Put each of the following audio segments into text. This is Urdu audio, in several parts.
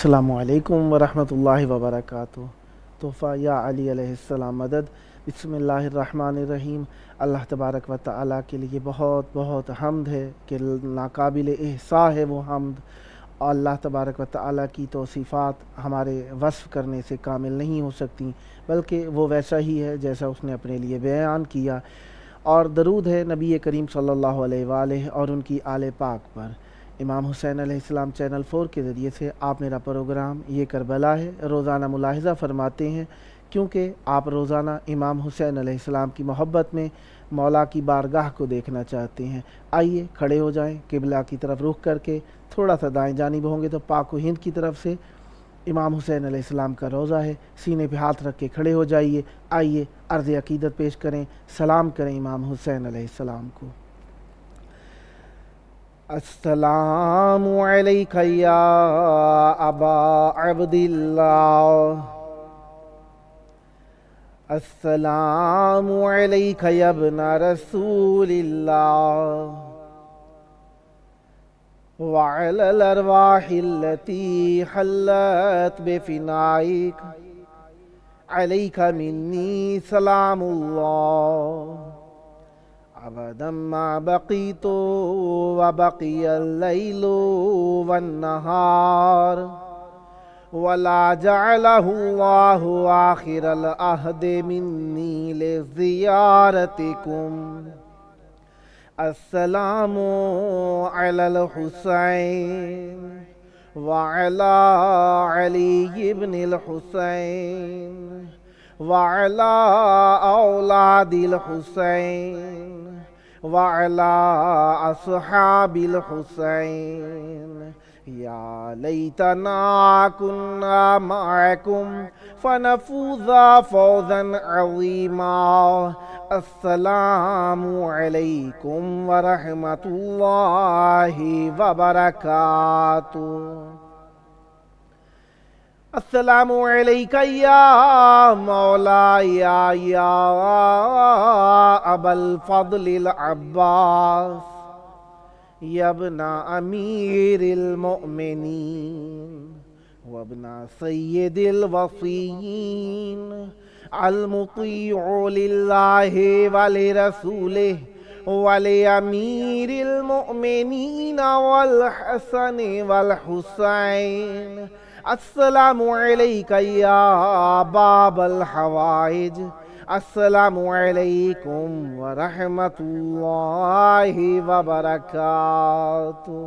السلام علیکم ورحمۃ اللہ وبرکاتہ۔ تحفہ یا علی علیہ السلام مدد۔ بسم اللہ الرحمن الرحیم۔ اللہ تبارک و تعالیٰ کے لیے بہت بہت حمد ہے کہ ناقابل احصاء ہے وہ حمد، اور اللہ تبارک و تعالیٰ کی توصیفات ہمارے وصف کرنے سے کامل نہیں ہو سکتی، بلکہ وہ ویسا ہی ہے جیسا اس نے اپنے لیے بیان کیا۔ اور درود ہے نبی کریم صلی اللہ علیہ وآلہ اور ان کی آل پاک پر۔ امام حسین علیہ السلام چینل 4 کے ذریعے سے آپ میرا پروگرام یہ کربلا ہے روزانہ ملاحظہ فرماتے ہیں، کیونکہ آپ روزانہ امام حسین علیہ السلام کی محبت میں مولا کی بارگاہ کو دیکھنا چاہتے ہیں۔ آئیے کھڑے ہو جائیں، قبلہ کی طرف رخ کر کے تھوڑا سا دائیں جانب ہوں گے تو پاک و ہند کی طرف سے امام حسین علیہ السلام کا روضہ ہے، سینے پہ ہاتھ رکھ کے کھڑے ہو جائیے۔ آئیے عرض عقیدت پیش کریں، سلام کریں امام حسین علیہ السلام کو۔ السلام علیک یا ابا عبداللہ، السلام علیک یا ابن رسول اللہ، وعلی الارواح التي حلت بفنائک، علیک منی سلام اللہ، ابدا ما بقیت وبقی اللیل والنہار، ولا جعلہ اللہ آخر العہد منی لزیارتکم۔ السلام علی الحسین وعلی علی بن الحسین وعلی اولاد الحسین وعلی اصحاب الحسین، یا لیتنا کنا معکم فنفوز فوزا عظیما۔ السلام علیکم ورحمۃ اللہ وبرکاتہ۔ السلام علیک یا مولائی یا ابا الفضل العباس، یا ابن امیر المؤمنین وابن سید الوصیین، المطیع للہ ولرسولہ ولامیر المؤمنین والحسن والحسین۔ السلام علیک یا باب الحوائج، السلام علیکم ورحمۃ اللہ وبرکاتہ۔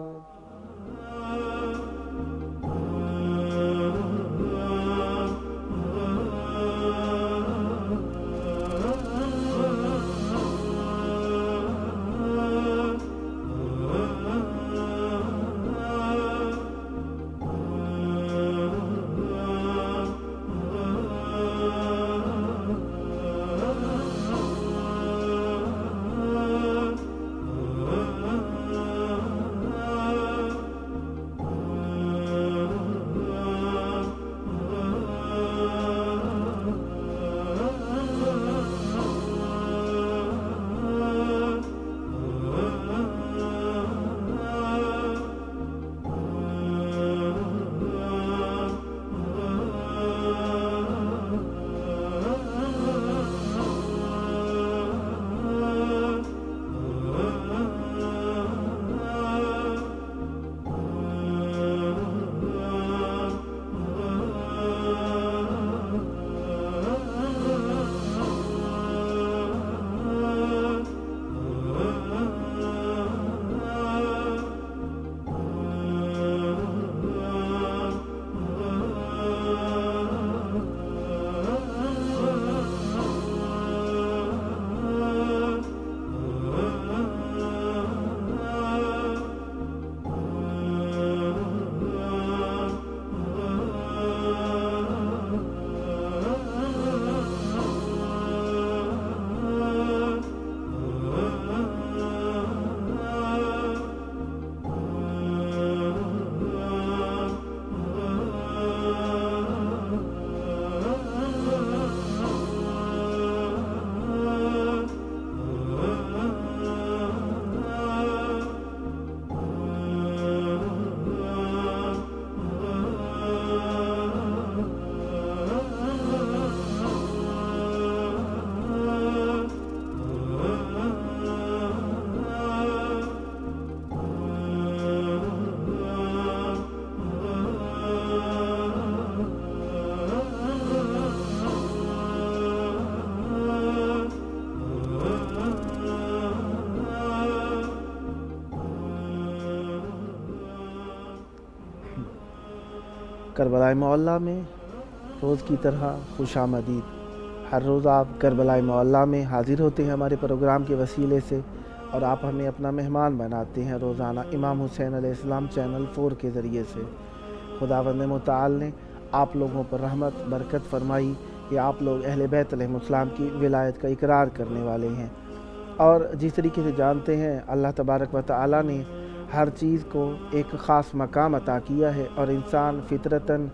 کربلائے معلیٰ میں روز کی طرح خوش آمدید۔ ہر روز آپ کربلائے معلیٰ میں حاضر ہوتے ہیں ہمارے پروگرام کے وسیلے سے، اور آپ ہمیں اپنا مہمان بناتے ہیں روزانہ امام حسین علیہ السلام چینل 4 کے ذریعے سے۔ خداوند متعال نے آپ لوگوں پر رحمت برکت فرمائی کہ آپ لوگ اہل بیت علیہ السلام کی ولایت کا اقرار کرنے والے ہیں، اور جس طریقے سے جانتے ہیں اللہ تبارک و تعالی نے ہر چیز کو ایک خاص مقام عطا کیا ہے، اور انسان فطرتاً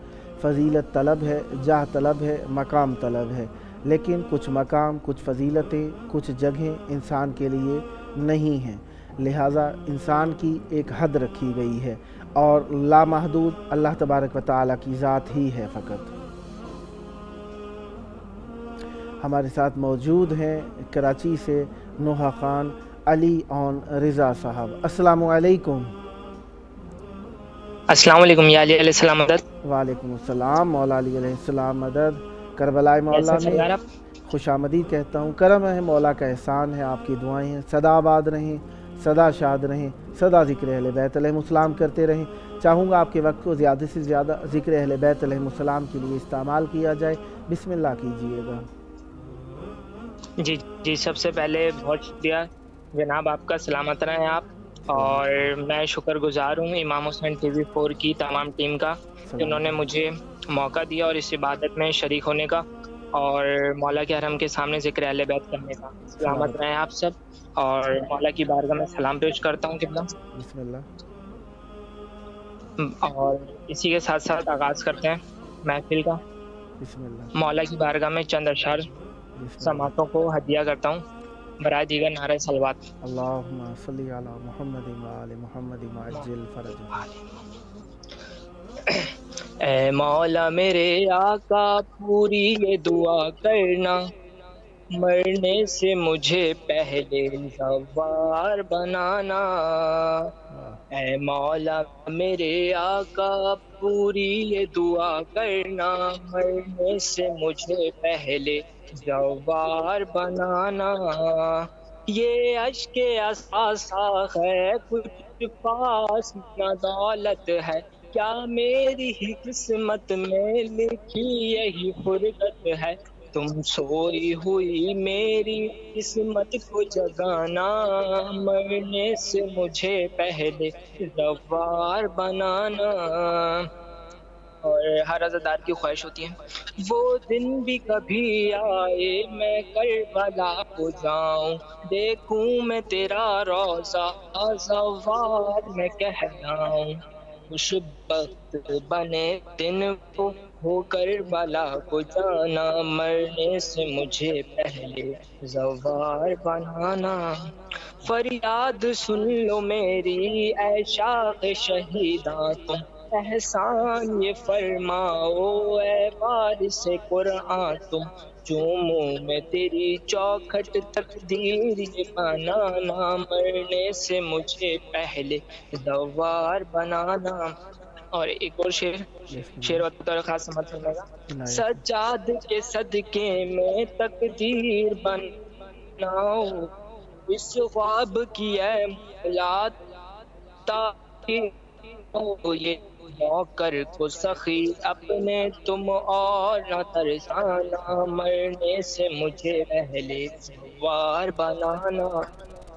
فضیلت طلب ہے، جاہ طلب ہے، مقام طلب ہے، لیکن کچھ مقام، کچھ فضیلتیں، کچھ جگہیں انسان کے لیے نہیں ہیں، لہٰذا انسان کی ایک حد رکھی گئی ہے، اور لامحدود اللہ تبارک و تعالی کی ذات ہی ہے فقط۔ ہمارے ساتھ موجود ہیں کراچی سے نوحہ خان علی اون رضا صاحب۔ السلام علیکم۔ السلام علیکم یا علی علیہ السلام مدد۔ وعلیکم السلام مولا علی علیہ السلام مدد۔ کربلائے معلیٰ میں خوش آمدید کہتا ہوں۔ کرم ہے مولا کا احسان ہے، آپ کی دعائیں ہیں، صدا آباد رہیں، صدا شاد رہیں، صدا ذکر اہل بیت علیہ السلام کرتے رہیں۔ چاہوں گا آپ کے وقت کو زیادہ سے زیادہ ذکر اہل بیت علیہ السلام کے لیے استعمال کیا جائے، بسم اللہ کیجئے گا۔ جی سب سے پہلے بہت شکریہ جناب، آپ کا سلامت رہیں آپ، اور میں شکر گزار ہوں امام حسین ٹی وی 4 کی تمام ٹیم کا، جنہوں نے مجھے موقع دیا اور اس عبادت میں شریک ہونے کا اور مولا کے حرم کے سامنے ذکر اہل بیت کرنے کا۔ سلامت رہیں آپ سب، اور مولا کی بارگاہ میں سلام پیش کرتا ہوں قبلہ۔ بسم اللہ۔ اور اسی کے ساتھ ساتھ آغاز کرتے ہیں محفل کا۔ بسم اللہ۔ مولا کی بارگاہ میں چند اشعار سماعتوں کو ہدیہ کرتا ہوں برائے دیگر نعرہ صلوات۔ اللہم صلی علی محمد وآل محمد وعجل فرجہ۔ اے مولا میرے آقا پوری یہ دعا کرنا، مرنے سے مجھے پہلے زوار بنانا۔ اے مولا میرے آقا پوری یہ دعا کرنا، مرنے سے مجھے پہلے زوار بنانا۔ یہ اشک اساسا ہے کچھ پاس نہ دولت ہے، کیا میری ہی قسمت میں لکھی یہی فرقت ہے، تم سوئی ہوئی میری قسمت کو جگانا، مرنے سے مجھے پہلے زوار بنانا۔ اور ہر عزادار کی خواہش ہوتی ہے وہ دن بھی کبھی آئے میں کربلا کو جاؤں، دیکھوں میں تیرا روضہ زوار میں کہلاؤں، خوش بخت بنے دن کو ہو کربلا کو جانا، مرنے سے مجھے پہلے زوار بنانا۔ فریاد سن لو میری اے شاخ شہیداں، تم احسان یہ فرماؤ اے وارث قرآن، تم چوموں میں تیری چوکھٹ تقدیر یہ بنانا، مرنے سے مجھے پہلے زوار بنانا۔ اور ایک اور شعر بطور خاص سمجھ سکنے گا۔ سجاد کے صدقے میں تقدیر بناؤ، اس خواب کی اے مولا تعبیر ہو، یہ نوکر کو سخی اپنے تم اور نہ ترسانا، مرنے سے مجھے پہلے زوار بنانا۔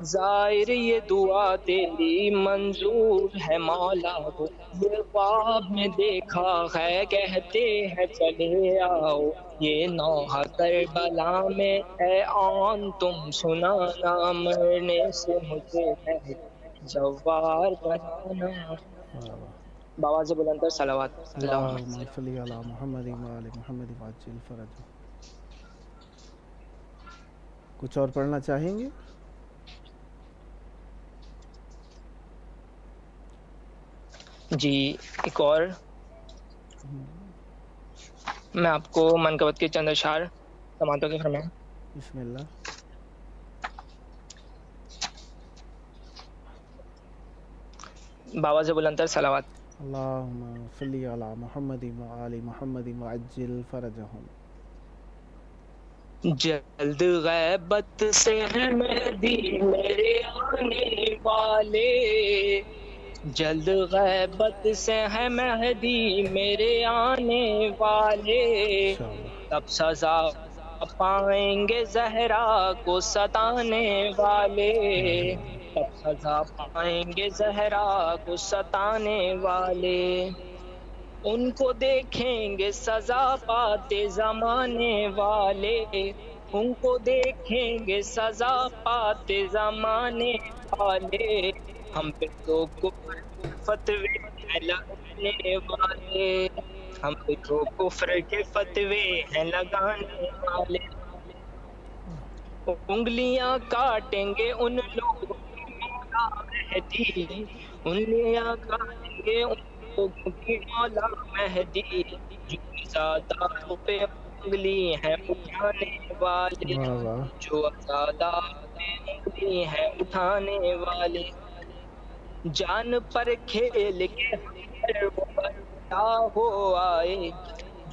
ظاہر یہ دعا تیری منظور ہے مولا ہو، یہ خواب میں دیکھا ہے کہتے ہیں چلے آؤ، یہ نوحہ کربلا میں اے آن تم سنانا، مرنے سے مجھے پہلے زوار بنانا۔ باواز بلندر صلوات۔ اللہم صلی علی محمد وآل محمد وعجل فرجہ۔ کچھ اور پڑھنا چاہیں گے؟ جی ایک اور میں آپ کو منقبت کے چند اشعار سماعتوں کے فرمائیں۔ بسم اللہ۔ باواز بلندر صلوات۔ اللہم صلی علی محمد وآل محمد وعجل فرجہم۔ جلد غیبت سے مہدی میرے آنے والے، جلد غیبت سے ہے مہدی میرے آنے والے، تب سزا پائیں گے زہرا کو ستانے والے، تب سزا پائیں گے زہرا کو ستانے والے، ان کو دیکھیں گے سزا پاتے زمانے والے، ان کو دیکھیں گے سزا پاتے زمانے والے، ہم پہ تو کفر کے فتوے ہیں لگانے والے، ہم پہ تو کفر کے فتوے ہیں لگانے والے، انگلیاں کاٹیں گے ان لوگوں کی مولا مہدی، انگلیاں کاٹیں گے ان لوگوں کی مولا مہدی، جو عزاداروں پہ انگلی ہیں اٹھانے والے، جو عزاداروں پہ انگلی ہیں اٹھانے والے، جان پر کھیل کے ہم پر وہ کربلا ہو آئے،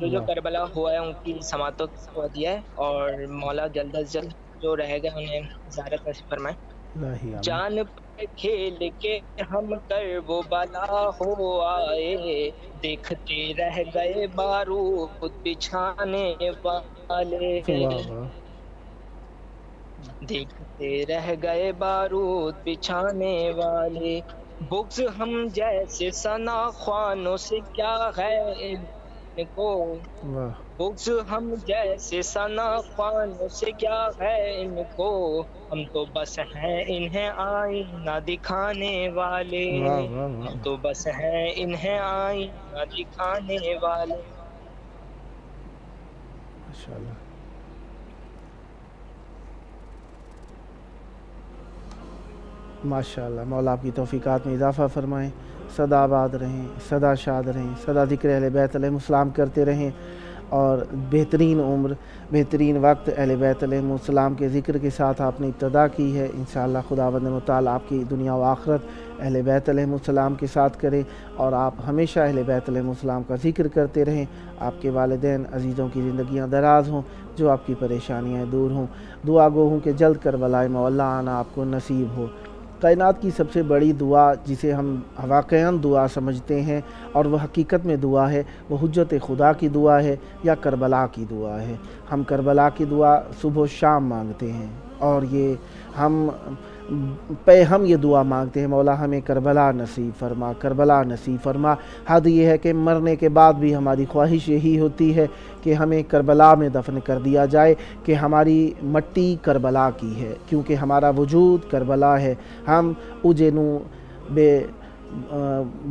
جو کربلا ہوا ہے ان کی سماعتوں کو دیا ہے، اور مولا جلد از جلد جو رہے گا انہیں زیارت نصیب فرمائے۔ جان پر کھیل کے ہم کر وہ بلا ہو آئے، دیکھتے رہ گئے بارود بچھانے والے، دیکھتے رہ گئے بارود بچھانے والے، بغض ہم جیسے ثنا خوانوں سے کیا ہے ان کو، بغض ہم جیسے ثنا خوانوں سے کیا ہے ان کو، ہم تو بس ہیں انہیں آئینہ دکھانے والے، ہم تو بس ہیں انہیں آئینہ دکھانے والے۔ ماشاءاللہ۔ ماشاءاللہ، مولا آپ کی توفیقات میں اضافہ فرمائیں، سدا آباد رہیں، سدا شاد رہیں، سدا ذکر اہل بیت علیہ السلام کرتے رہیں، اور بہترین عمر بہترین وقت اہل بیت علیہ السلام کے ذکر کے ساتھ آپ نے ابتدا کی ہے۔ انشاءاللہ خداوند متعال آپ کی دنیا و آخرت اہل بیت علیہ السلام کے ساتھ کرے، اور آپ ہمیشہ اہل بیت علیہ السلام کا ذکر کرتے رہیں، آپ کے والدین عزیزوں کی زندگیاں دراز ہوں، جو آپ کی پریشانیاں دور ہوں۔ دعا گو ہوں کہ جلد کربلائے مولا آنا آپ کو نصیب ہو۔ کائنات کی سب سے بڑی دعا جسے ہم واقعاً دعا سمجھتے ہیں اور وہ حقیقت میں دعا ہے، وہ حجت خدا کی دعا ہے یا کربلا کی دعا ہے۔ ہم کربلا کی دعا صبح و شام مانگتے ہیں، اور یہ ہم یہ دعا مانگتے ہیں، مولا ہمیں کربلا نصیب فرما، کربلا نصیب فرما۔ حد یہ ہے کہ مرنے کے بعد بھی ہماری خواہش یہی ہوتی ہے کہ ہمیں کربلا میں دفن کر دیا جائے، کہ ہماری مٹی کربلا کی ہے، کیونکہ ہمارا وجود کربلا ہے۔ ہم اجنو بے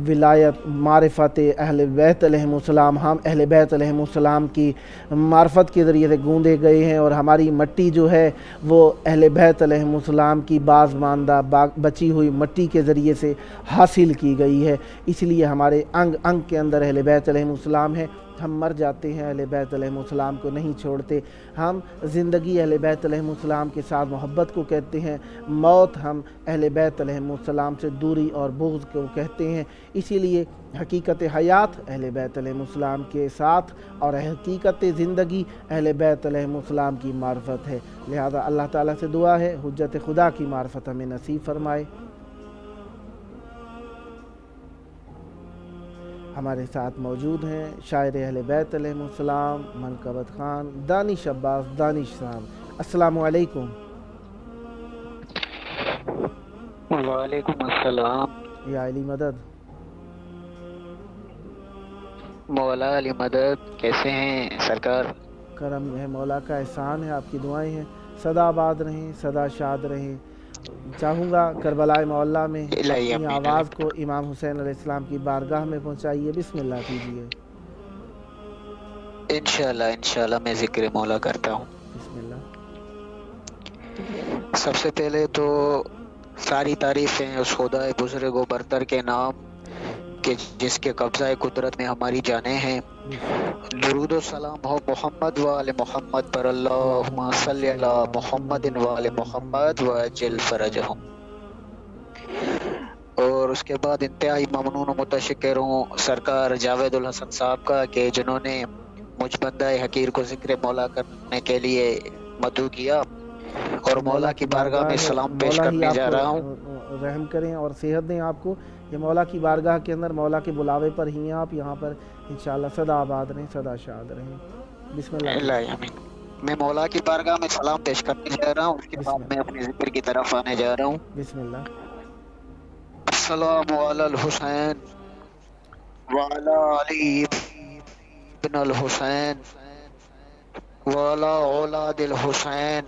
ولایت معرفت اہل بیت علیہ السلام، ہم اہل بیت علیہ السلام کی معرفت کے ذریعے سے گوندے گئے ہیں، اور ہماری مٹی جو ہے وہ اہل بیت علیہ السلام کی باز ماندہ بچی ہوئی مٹی کے ذریعے سے حاصل کی گئی ہے، اس لیے ہمارے انگ انگ کے اندر اہل بیت علیہ السلام ہے۔ ہم مر جاتے ہیں اہل بیت علیہ السلام کو نہیں چھوڑتے، ہم زندگی اہل بیت علیہ السلام کے ساتھ محبت کو کہتے ہیں، موت ہم اہل بیت علیہ السلام سے دوری اور بغض کو کہتے ہیں۔ اسی لیے حقیقت حیات اہل بیت علیہ السلام کے ساتھ اور حقیقت زندگی اہل بیت علیہ السلام کی معرفت ہے، لہذا اللہ تعالیٰ سے دعا ہے حجت خدا کی معرفت ہمیں نصیب فرمائے۔ ہمارے ساتھ موجود ہیں شاعر اہل بیت علیہ السلام منقبت خان دانش عباس دانش صاحب۔ السلام علیکم۔ وعلیکم السلام۔ یا علی مدد، مولا علی مدد، کیسے ہیں سرکار؟ کرم ہے مولا کا، احسان ہے، آپ کی دعائیں ہیں، سدا آباد رہیں، سدا شاد رہیں۔ چاہوں گا کربلائے مولا میں اپنی آواز کو امام حسین علیہ السلام کی بارگاہ میں پہنچائیے، بسم اللہ کیجیے۔ انشاءاللہ میں ذکر مولا کرتا ہوں۔ بسم اللہ۔ سب سے پہلے تو ساری تعریفیں اس خدا بزرگ و برتر کے نام کہ جس کے قبضہ قدرت میں ہماری جانیں ہیں۔ درود و سلام ہو محمد و آل محمد پر، اللہم صلی علی محمد و آل محمد وعجل فرجہم۔ اور اس کے بعد انتہائی ممنون و متشکر ہوں سرکار جاوید الحسن صاحب کا کہ جنہوں نے مجھ بندہ حقیر کو ذکر مولا کرنے کے لیے مدعو کیا، اور مولا کی بارگاہ میں سلام پیش کرنے جا رہا ہوں. رحم کریں اور صحت دیں آپ کو. یہ مولا کی بارگاہ کے اندر مولا کے بلاوے پر ہی ہیں آپ. یہاں پر انشاءاللہ صدا آباد رہیں, صدا شاد رہیں. بسم اللہ. آمین. میں مولا کی بارگاہ میں سلام پیش کرنے جا رہا ہوں, اس کے بعد میں اپنے ذکر کی طرف آنے جا رہا ہوں. بسم اللہ. السلام علی الحسین وعلی علی بن الحسین وعلی اولاد الحسین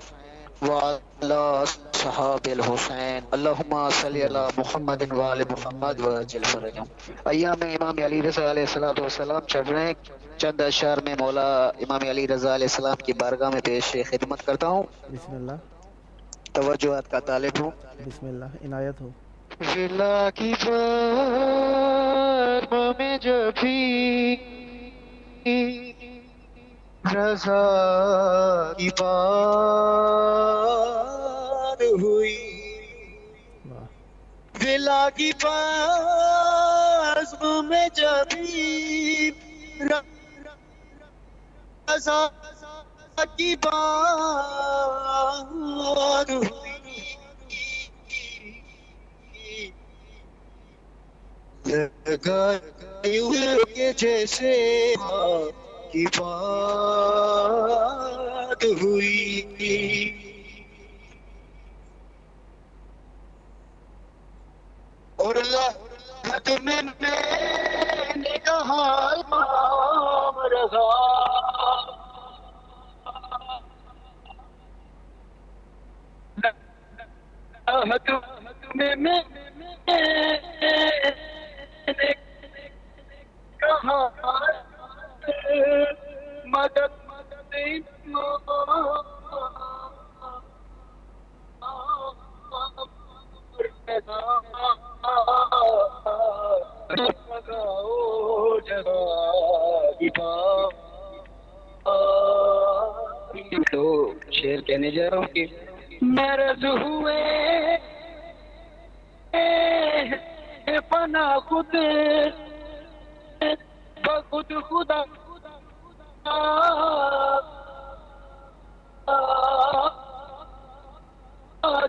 وعلی صحاب الحسین. اللہم صلی علی محمد وعلی محمد وعجل فرجہم. ایام امام علی رضا علیہ السلام چل رہے ہیں. چند اشعار میں مولا امام علی رضا علیہ السلام کی بارگاہ میں پیش خدمت کرتا ہوں. بسم اللہ. توجہات کا طالب ہوں. بسم اللہ, عنایت ہو. ولا کی بارگاہ میں جب بھی رضا کی بات ہوئی, ولا کی بارگاہ میں جب بھی رضا کی بات ہوئی, لگا کے جیسے کی بات ہوئی, اور لحظت میں نے کہا امام رضا لحظت میں کہا مدد تو شعر کہنے جا رہا ہوں کہ مرض ہوئے فنا خود بخود خدا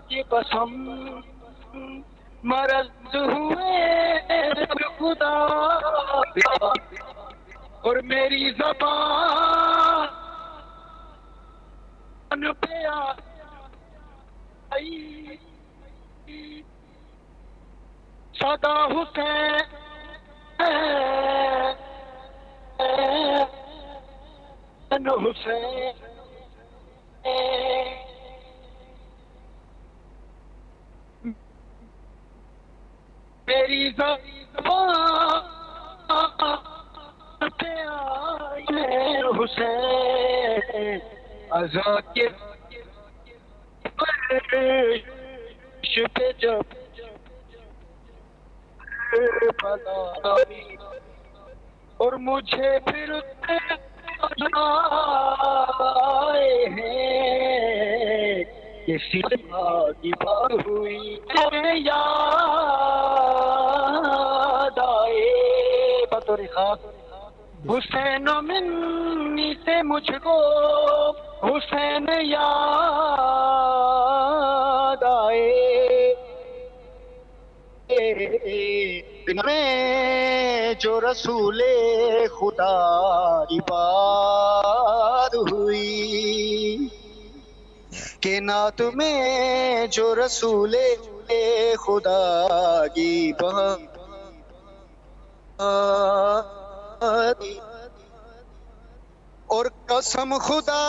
کی قسم, مرض ہوئے خدا اور میری زبان پہ آئی صدا حسین حسین. میری زبان پہ آئی حسین آزاد کے فرش پہ جب اور مجھے پھر آئے ہیں کسی کی بات ہوئی یاد آئے بطور خاص حسین و منی سے مجھ کو حسین یاد آئے میں جو رسول خدا کی بات ہوئی کہ نعت میں جو رسول خدا کی بات اور قسم خدا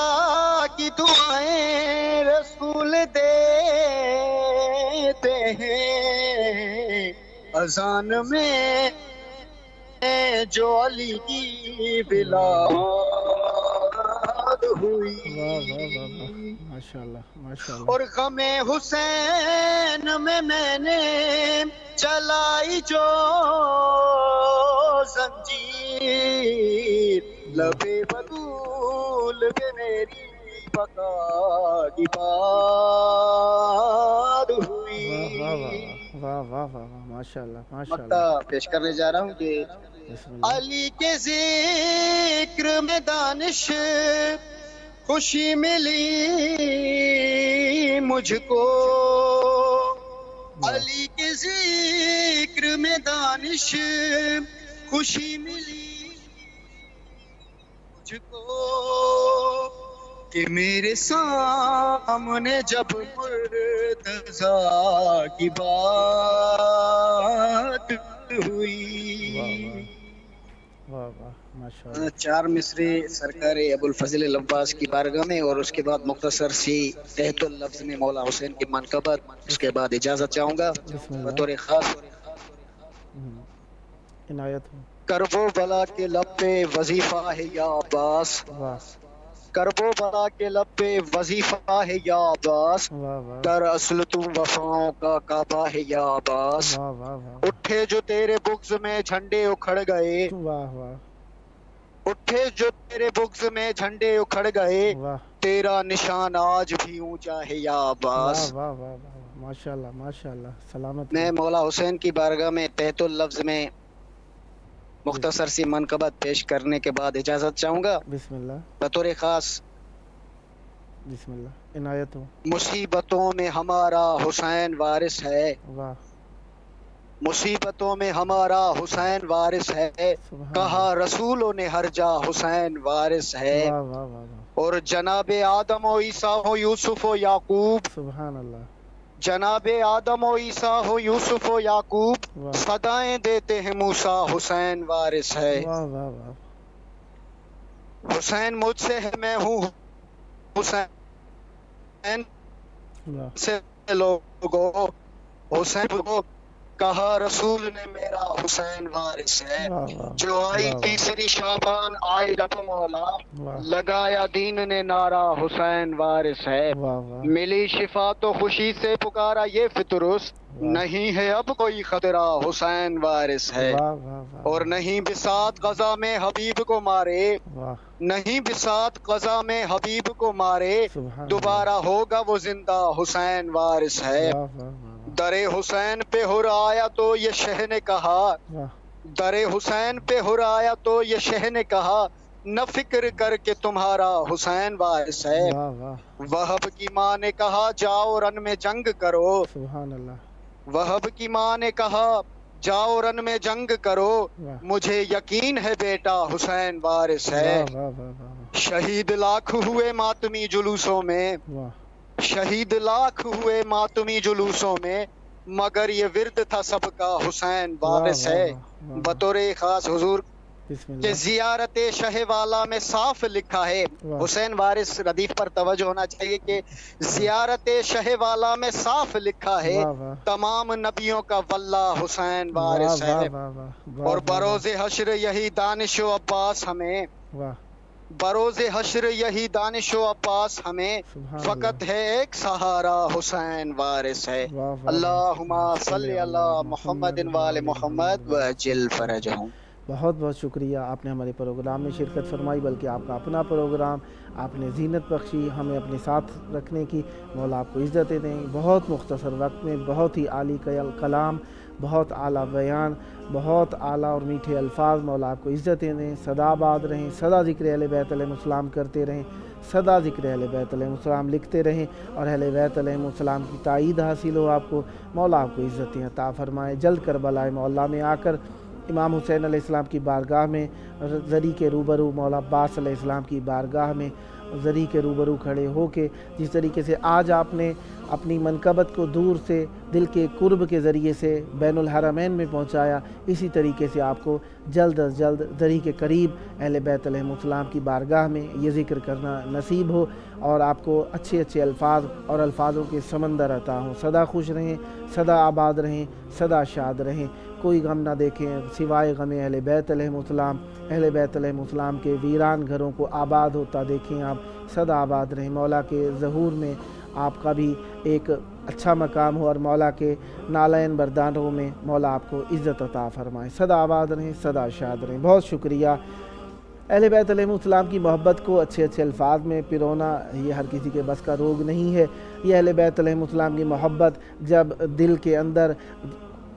کی دعائیں رسول دیتے ہیں اذان میں جو علی کی ولادت ہوئی اور غم حسین میں نے چلائی جو زنجیر لبے بدول پہ میری بقا کی بات ہوئی. واہ واہ واہ ماشاءاللہ مقطع پیش کرنے جا رہا ہوں کہ علی کے ذکر میں دانش خوشی ملی مجھ کو علی کے ذکر میں دانش خوشی ملی مجھ کو کہ میرے سامنے جب مرتضیٰ کی بات ہوئی. واہ واہ ماشاءاللہ. 4 مصرے سرکار ابو الفضل العباس کی بارگاہ میں اور اس کے بعد مختصر سی تحت اللفظ میں مولا حسین کی منقبت. اس کے بعد اجازت چاہوں گا بطور خاص. عنایت ہو. کربو بلا کے لب پہ وظیفہ ہے یا عباس. کربو بلا کے لب پہ وظیفہ ہے یا عباس. در اصل تو وفاؤں کا کعبہ ہے یا عباس. اٹھے جو تیرے بغض میں جھنڈے اکھڑ گئے. اٹھے جو تیرے بغض میں جھنڈے اکھڑ گئے. تیرا نشان آج بھی اونچا ہے یا عباس. ماشاءاللہ ماشاءاللہ. سلامت. میں مولا حسین کی بارگاہ میں تحت اللفظ میں مختصر سی منقبت پیش کرنے کے بعد اجازت چاہوں گا. بسم اللہ. بطور خاص. بسم اللہ. عنایت ہو. مصیبتوں میں ہمارا حسین وارث ہے. مصیبتوں میں ہمارا حسین وارث ہے. کہا رسولوں نے ہر جا حسین وارث ہے. اور جناب آدم و عیسیٰ ہو یوسف و یعقوب. سبحان اللہ. جناب آدم و عیسیٰ ہو یوسف و یعقوب. صدائیں دیتے ہیں موسیٰ حسین وارث ہے. حسین مجھ سے ہے میں ہوں حسین سے لوگو. حسین کو کہا رسول نے میرا حسین وارث ہے. جو آئی تیسری شعبان آئی رب مولا. لگایا دین نے نعرہ حسین وارث ہے. ملی شفا تو خوشی سے پکارا یہ فطرس. نہیں ہے اب کوئی خطرہ حسین وارث ہے. اور نہیں بساط غزہ میں حبیب کو مارے. نہیں بساط غزہ میں حبیب کو مارے. دوبارہ ہوگا وہ زندہ حسین وارث ہے. در حسین پہ ہر آیا تو یہ شہ نے کہا. در حسین پہ ہر آیا تو یہ شہ نے کہا. نہ فکر کر کے تمہارا حسین وارث ہے. وہب کی ماں نے کہا جاؤ رن میں جنگ کرو. سبحان اللہ. وہب کی ماں نے کہا جاؤ رن میں جنگ کرو. مجھے یقین ہے بیٹا حسین وارث ہے. شہید لاکھ ہوئے ماتمی جلوسوں میں. شہید لاکھ ہوئے ماتمی جلوسوں میں. مگر یہ ورد تھا سب کا حسین وارث ہے. بطور خاص حضور کہ زیارت شہ والا میں صاف لکھا ہے. حسین وارث ردیف پر توجہ ہونا چاہیے کہ زیارت شہ والا میں صاف لکھا ہے. تمام نبیوں کا واللہ حسین وارث ہے. اور بروز حشر یہی دانش و عباس ہمیں. بروز حشر یہی دانش و عباس ہمیں. فقط ہے ایک سہارا حسین وارث ہے. اللہم صلی علی محمد وآل محمد وعجل فرجہم. بہت بہت شکریہ. آپ نے ہمارے پروگرام میں شرکت فرمائی. بلکہ آپ کا اپنا پروگرام آپ نے زینت بخشی ہمیں اپنے ساتھ رکھنے کی. مولا آپ کو عزتیں دیں. بہت مختصر وقت میں بہت ہی عالی کلام, بہت اعلیٰ بیان, بہت اعلیٰ اور میٹھے الفاظ. مولا آپ کو عزتیں دیں. سدا آباد رہیں. سدا ذکر اہل بیت علیہ السلام کرتے رہیں. سدا ذکر اہل بیت علیہ السلام لکھتے رہیں. اور اہل بیت علیہ السلام کی تائید حاصل ہو آپ کو. مولا آپ کو عزتیں عطا فرمائے. جلد کربلا معلیٰ میں آ کر امام حسین علیہ السلام کی بارگاہ میں زری کے روبرو, مولا عباس علیہ السلام کی بارگاہ میں زری کے روبرو کھڑے ہو کے جس طریقے سے آج آپ نے اپنی منقبت کو دور سے دل کے قرب کے ذریعے سے بین الحرمین میں پہنچایا, اسی طریقے سے آپ کو جلد از جلد زری کے قریب اہل بیت علیہ السلام کی بارگاہ میں یہ ذکر کرنا نصیب ہو اور آپ کو اچھے اچھے الفاظ اور الفاظوں کے سمندر عطا ہوں. سدا خوش رہیں, سدا آباد رہیں, سدا شاد رہیں. کوئی غم نہ دیکھیں سوائے غم اہل بیت علیہ السلام. اہل بیت علیہ السلام کے ویران گھروں کو آباد ہوتا دیکھیں آپ. سدا آباد رہیں. مولا کے ظہور میں آپ کا بھی ایک اچھا مقام ہو اور مولا کے نالین بردانوں میں مولا آپ کو عزت عطا فرمائے. سدا آباد رہیں, سدا شاد رہیں. بہت شکریہ. اہل بیت علیہ السلام کی محبت کو اچھے اچھے الفاظ میں پرونا یہ ہر کسی کے بس کا روگ نہیں ہے. یہ اہل بیت علیہ السلام کی محبت جب دل کے اندر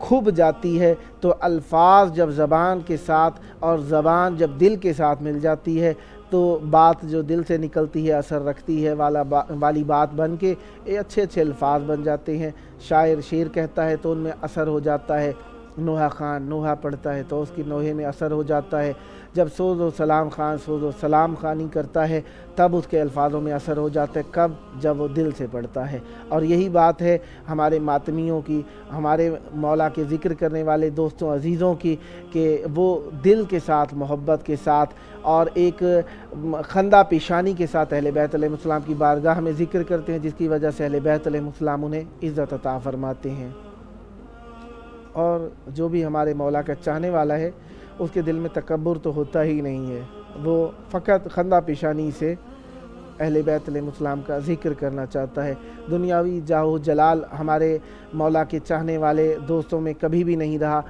کھب جاتی ہے تو الفاظ جب زبان کے ساتھ اور زبان جب دل کے ساتھ مل جاتی ہے تو بات جو دل سے نکلتی ہے اثر رکھتی ہے والی بات بن کے اچھے اچھے الفاظ بن جاتے ہیں۔ شاعر شعر کہتا ہے تو ان میں اثر ہو جاتا ہے، نوحہ خان نوحہ پڑھتا ہے تو اس کی نوحے میں اثر ہو جاتا ہے، جب سوز و سلام خان سوز و سلام خانی کرتا ہے تب اس کے الفاظوں میں اثر ہو جاتا ہے، کب؟ جب وہ دل سے پڑھتا ہے۔ اور یہی بات ہے ہمارے ماتمیوں کی، ہمارے مولا کے ذکر کرنے والے دوستوں عزیزوں کی، کہ وہ دل کے ساتھ، محبت کے ساتھ اور ایک خندہ پیشانی کے ساتھ اہل بیت علیہ السلام کی بارگاہ میں ذکر کرتے ہیں، جس کی وجہ سے اہل بیت علیہ السلام انہیں عزت عطا فرماتے ہیں۔ اور جو بھی ہمارے مولا کا چاہنے والا ہے اس کے دل میں تکبر تو ہوتا ہی نہیں ہے، وہ فقط خندہ پیشانی سے اہل بیت علیہ السلام کا ذکر کرنا چاہتا ہے۔ دنیاوی جاہ و جلال ہمارے مولا کے چاہنے والے دوستوں میں کبھی بھی نہیں رہا،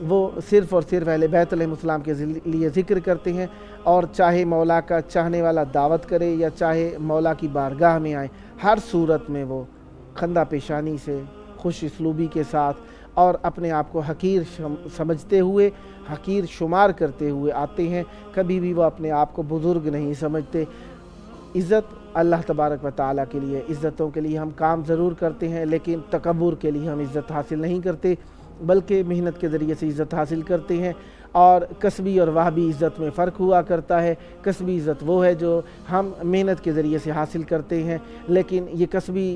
وہ صرف اور صرف اہل بیت علیہ السلام کے لیے ذکر کرتے ہیں، اور چاہے مولا کا چاہنے والا دعوت کرے یا چاہے مولا کی بارگاہ میں آئے، ہر صورت میں وہ خندہ پیشانی سے، خوش اسلوبی کے ساتھ اور اپنے آپ کو حقیر سمجھتے ہوئے، حقیر شمار کرتے ہوئے آتے ہیں۔ کبھی بھی وہ اپنے آپ کو بزرگ نہیں سمجھتے۔ عزت اللہ تبارک و تعالیٰ کے لیے، عزتوں کے لیے ہم کام ضرور کرتے ہیں، لیکن تکبر کے لیے ہم عزت حاصل نہیں کرتے، بلکہ محنت کے ذریعے سے عزت حاصل کرتے ہیں۔ اور کسبی اور وہبی عزت میں فرق ہوا کرتا ہے۔ کسبی عزت وہ ہے جو ہم محنت کے ذریعے سے حاصل کرتے ہیں، لیکن یہ کسبی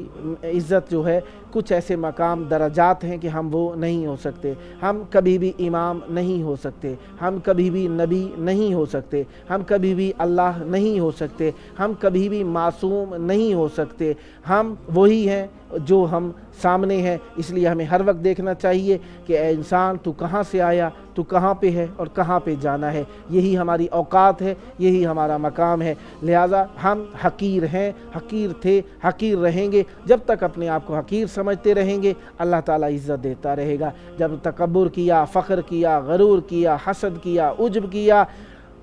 عزت جو ہے کچھ ایسے مقام درجات ہیں کہ ہم وہ نہیں ہو سکتے۔ ہم کبھی بھی امام نہیں ہو سکتے، ہم کبھی بھی نبی نہیں ہو سکتے، ہم کبھی بھی اللہ نہیں ہو سکتے، ہم کبھی بھی معصوم نہیں ہو سکتے۔ ہم وہی ہیں جو ہم سامنے ہیں۔ اس لیے ہمیں ہر وقت دیکھنا چاہیے کہ اے انسان تو کہاں سے آیا، تو کہاں پہ ہے اور کہاں پہ جانا ہے۔ یہی ہماری اوقات ہے، یہی ہمارا مقام ہے۔ لہٰذا ہم حقیر ہیں، حقیر تھے، حقیر رہیں گے۔ جب تک اپنے آپ کو حقیر سمجھتے رہیں گے اللہ تعالیٰ عزت دیتا رہے گا۔ جب تکبر کیا، فخر کیا، غرور کیا، حسد کیا، عجب کیا،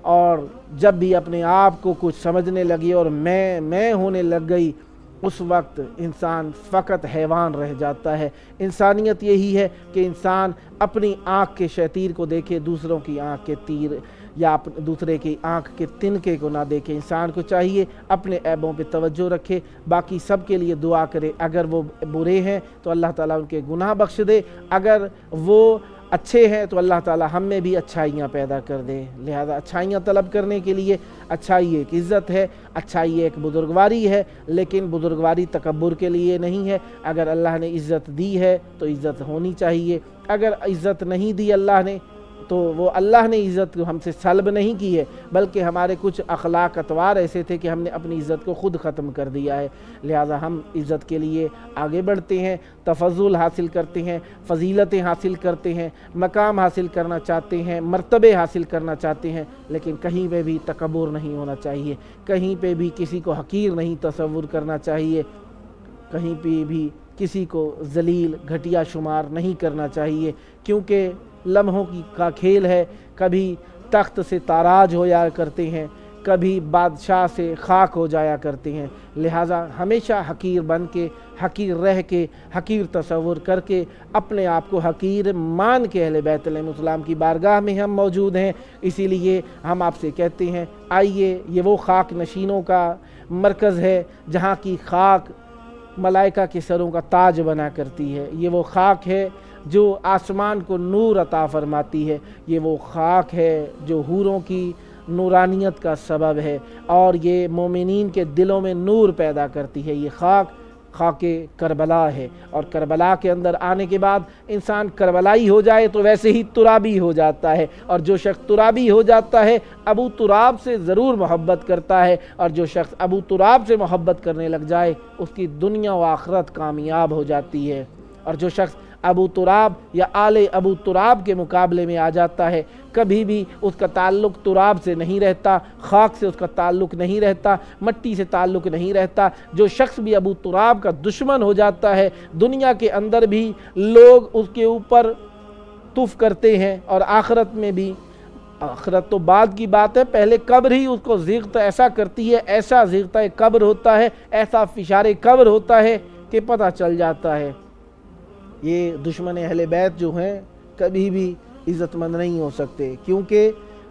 اور جب بھی اپنے آپ کو کچھ سمجھنے لگی اور میں ہونے لگ گئی، اس وقت انسان فقط حیوان رہ جاتا ہے۔ انسانیت یہی ہے کہ انسان اپنی آنکھ کے شیطیر کو دیکھے، دوسروں کی آنکھ کے تیر یا دوسرے کی آنکھ کے تنکے کو نہ دیکھے۔ انسان کو چاہیے اپنے عیبوں پہ توجہ رکھے، باقی سب کے لیے دعا کرے۔ اگر وہ برے ہیں تو اللہ تعالیٰ ان کے گناہ بخش دے، اگر وہ اچھے ہیں تو اللہ تعالیٰ ہم میں بھی اچھائیاں پیدا کر دے۔ لہذا اچھائیاں طلب کرنے کے لیے، اچھائی ایک عزت ہے، اچھائی ایک بزرگواری ہے، لیکن بزرگواری تکبر کے لیے نہیں ہے۔ اگر اللہ نے عزت دی ہے تو عزت ہونی چاہیے، اگر عزت نہیں دی اللہ نے تو وہ اللہ نے عزت ہم سے سلب نہیں کی ہے، بلکہ ہمارے کچھ اخلاق اطوار ایسے تھے کہ ہم نے اپنی عزت کو خود ختم کر دیا ہے۔ لہٰذا ہم عزت کے لیے آگے بڑھتے ہیں، تفضل حاصل کرتے ہیں، فضیلتیں حاصل کرتے ہیں، مقام حاصل کرنا چاہتے ہیں، مرتبے حاصل کرنا چاہتے ہیں، لیکن کہیں پہ بھی تکبر نہیں ہونا چاہیے، کہیں پہ بھی کسی کو حقیر نہیں تصور کرنا چاہیے، کہیں پہ بھی کسی کو ذلیل گھٹیا شمار نہیں کرنا چاہیے، کیونکہ لمحوں کا کھیل ہے۔ کبھی تخت سے تاراج ہو جایا کرتے ہیں، کبھی بادشاہ سے خاک ہو جایا کرتے ہیں۔ لہٰذا ہمیشہ حقیر بن کے، حقیر رہ کے، حقیر تصور کر کے، اپنے آپ کو حقیر مان کے اہل بیت علیہ السلام کی بارگاہ میں ہم موجود ہیں۔ اسی لیے ہم آپ سے کہتے ہیں آئیے، یہ وہ خاک نشینوں کا مرکز ہے جہاں کی خاک ملائکہ کے سروں کا تاج بنا کرتی ہے۔ یہ وہ خاک ہے جو آسمان کو نور عطا فرماتی ہے، یہ وہ خاک ہے جو حوروں کی نورانیت کا سبب ہے، اور یہ مومنین کے دلوں میں نور پیدا کرتی ہے۔ یہ خاک کربلا ہے، اور کربلا کے اندر آنے کے بعد انسان کربلائی ہو جائے تو ویسے ہی ترابی ہو جاتا ہے، اور جو شخص ترابی ہو جاتا ہے ابو تراب سے ضرور محبت کرتا ہے، اور جو شخص ابو تراب سے محبت کرنے لگ جائے اس کی دنیا و آخرت کامیاب ہو جاتی ہے، اور جو شخص ابو تراب یا آل ابو تراب کے مقابلے میں آ جاتا ہے کبھی بھی اس کا تعلق تراب سے نہیں رہتا، خاک سے اس کا تعلق نہیں رہتا، مٹی سے تعلق نہیں رہتا۔ جو شخص بھی ابو تراب کا دشمن ہو جاتا ہے دنیا کے اندر بھی لوگ اس کے اوپر تف کرتے ہیں، اور آخرت میں بھی، آخرت تو بعد کی بات ہے، پہلے قبر ہی اس کو ضیغت ایسا کرتی ہے، ایسا ضیغتہ قبر ہوتا ہے، ایسا فشار قبر ہوتا ہے کہ پتہ چل جاتا ہے۔ یہ دشمن اہل بیت جو ہیں کبھی بھی عزت مند نہیں ہو سکتے، کیونکہ